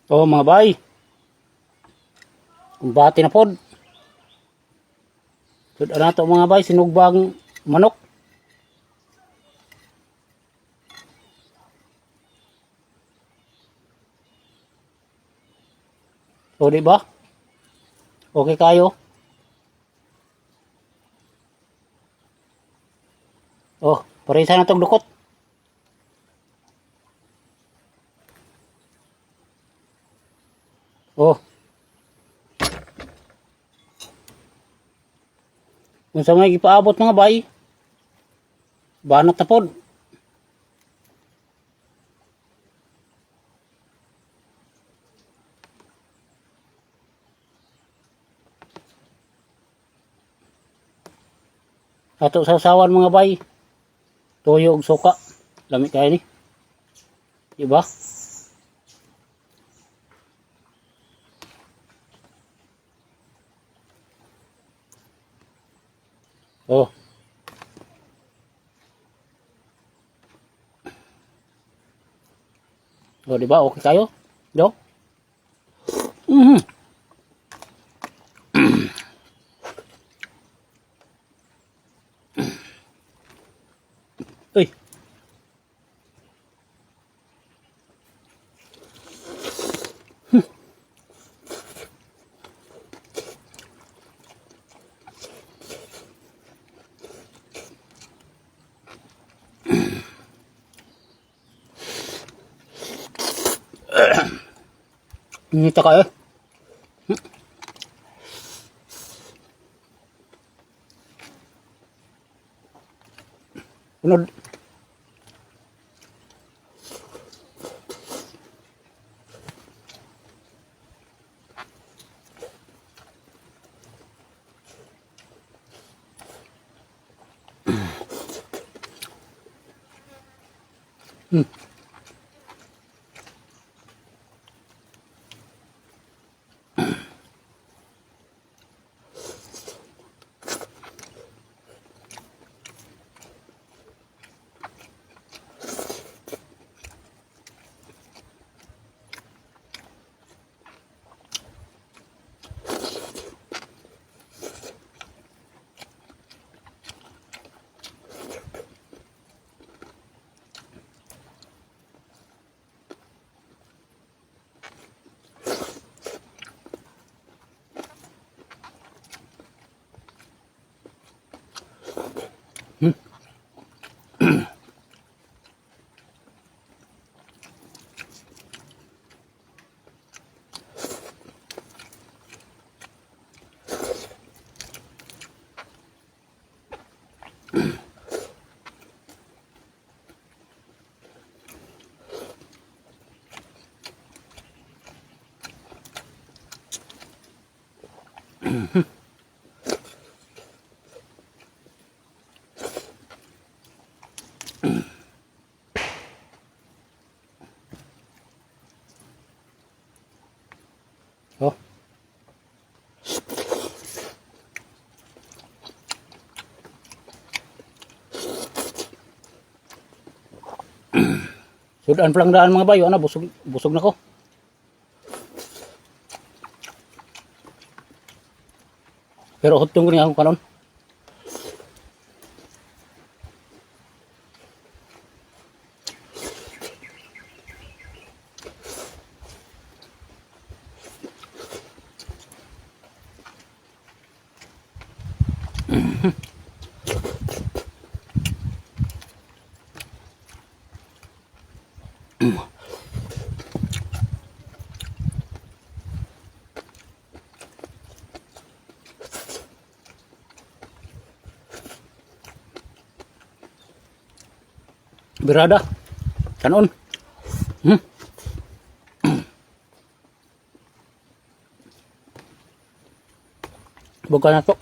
Oh mga bay, kumbati na pod. Tud na to mga bay, sinugbang manok. O di ba? Okay kayo? Oh, parisa na tong dukot. Oh. Unsa may gipaabot mga bay? Banat na pod. Ato sa usawan mga bay. Toyo ug suka. Lami kay ni. Diba? Oh. Oh, di ba? Okay kayo? Do? Mhm. Uy. Nita ka eh. Unod. Hmm. Oh. Sudan palang daan mga bayo, ana busog busog na ko. Pero hutong ko ni akong kanon. Birada. Kanon. Hmm. Bukan na to.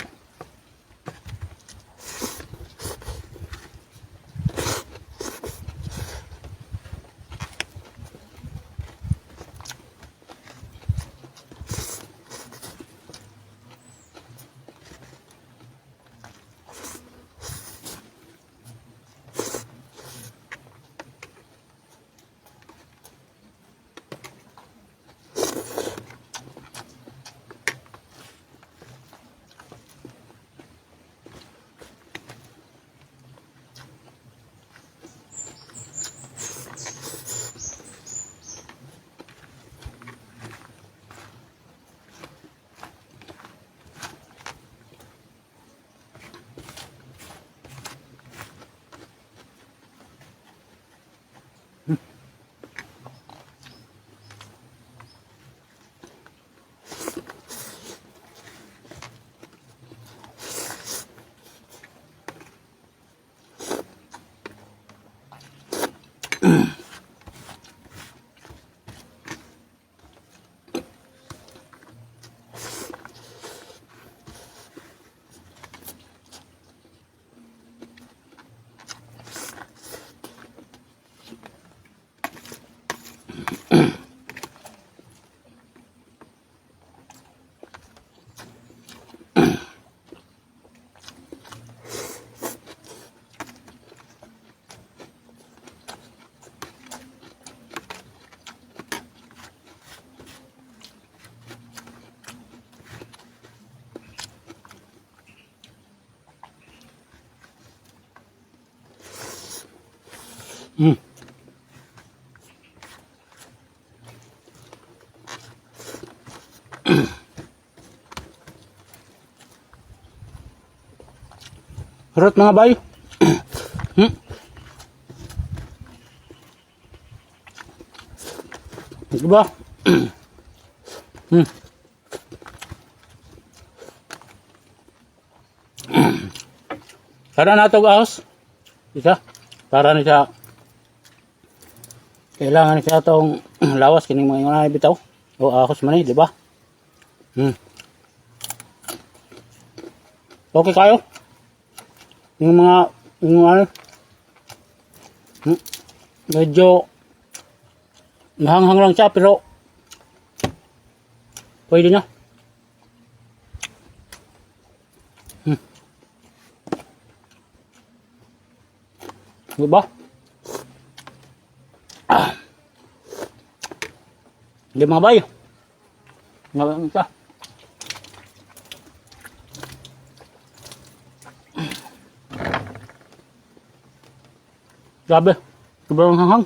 Hmm. Harot mga bay. Hmm. Diba? Hmm. Para na ito ahos. Isa. Para na siya. Kailangan siya itong lawas. Kining mga yung bitaw. O ahos man eh. Diba? Hmm. Okay kayo? Yung mga. Yung ano. Hmm. Medyo. Mahanghang lang siya. Pero. Pwede na. Diba? Hindi mga bay. Ngayon ka. Grabe. Sobrang hanghang.